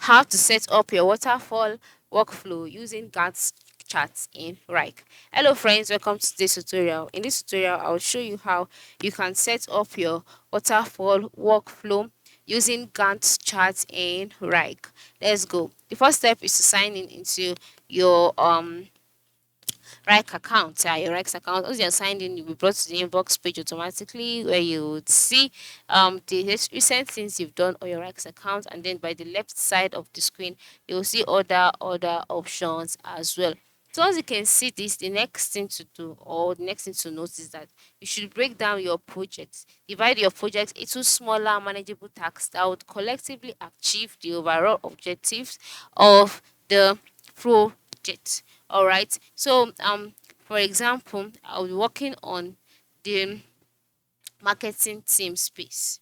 how to set up your waterfall workflow using Gantt charts in Wrike. Hello friends, welcome to this tutorial. In this tutorial, I'll show you how you can set up your waterfall workflow using Gantt charts in Wrike. Let's go. The first step is to sign in into your Wrike account, your Wrike account. Once you're signed in, you'll be brought to the inbox page automatically where you would see the recent things you've done on your Wrike account, and then by the left side of the screen, you'll see other options as well. So once you can see this, the next thing to do or the next thing to note is that you should break down your projects. Divide your project into smaller manageable tasks that would collectively achieve the overall objectives of the project. All right. So for example, I'll be working on the marketing team space.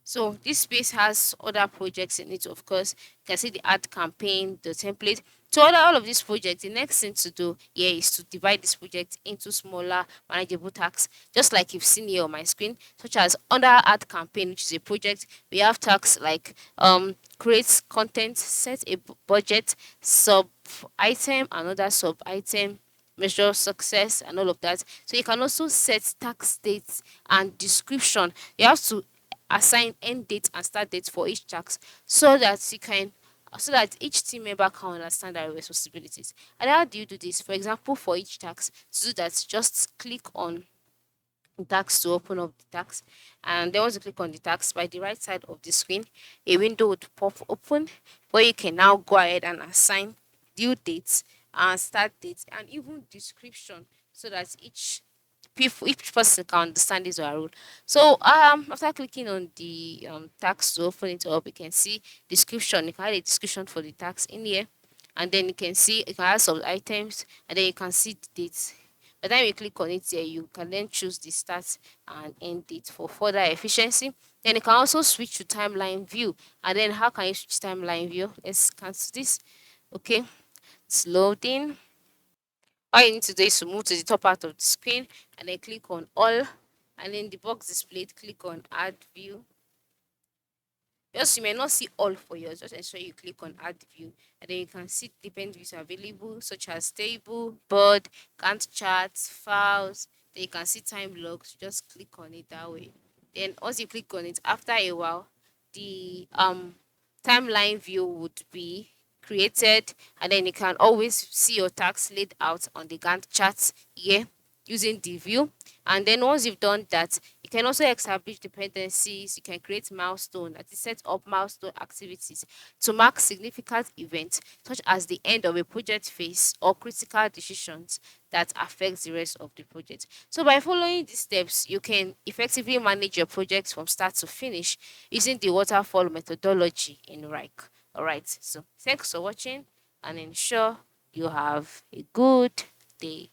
So this space has other projects in it, of course. You can see the ad campaign, the template. So all of these projects, the next thing to do here is to divide this project into smaller manageable tasks, just like you've seen here on my screen, such as under ad campaign, which is a project, we have tasks like create content, set a budget, sub item, another sub item, measure success and all of that. So you can also set tax dates and description. You have to assign end date and start date for each task so that each team member can understand their responsibilities. And how do you do this? For example, for each task, to do that, just click on the task to open up the task. And then once you click on the task, by the right side of the screen, a window would pop open where you can now go ahead and assign due dates and start dates and even description so that each person can understand this or rule. So after clicking on the tax to open it up, you can see description. You can add a description for the tax in here, and then you can add some items, and then you can see the dates. By the time you click on it here, you can then choose the start and end date for further efficiency. Then you can also switch to timeline view. And then how can you switch timeline view? Let's cancel this. Okay, it's loading. All you need to do is to move to the top part of the screen and then click on all, and then the box displayed, click on add view. Just you may not see all for yours, just ensure you click on add view, and then you can see different views available such as table, board, Gantt charts, files. Then you can see time logs. Just click on it that way. Then once you click on it, after a while, the timeline view would be created, and then you can always see your tasks laid out on the Gantt charts here using the view. And then once you've done that, you can also establish dependencies. You can create milestone, that is set up milestone activities to mark significant events such as the end of a project phase or critical decisions that affect the rest of the project. So by following these steps, you can effectively manage your projects from start to finish using the waterfall methodology in Wrike. All right, so thanks for watching and ensure you have a good day.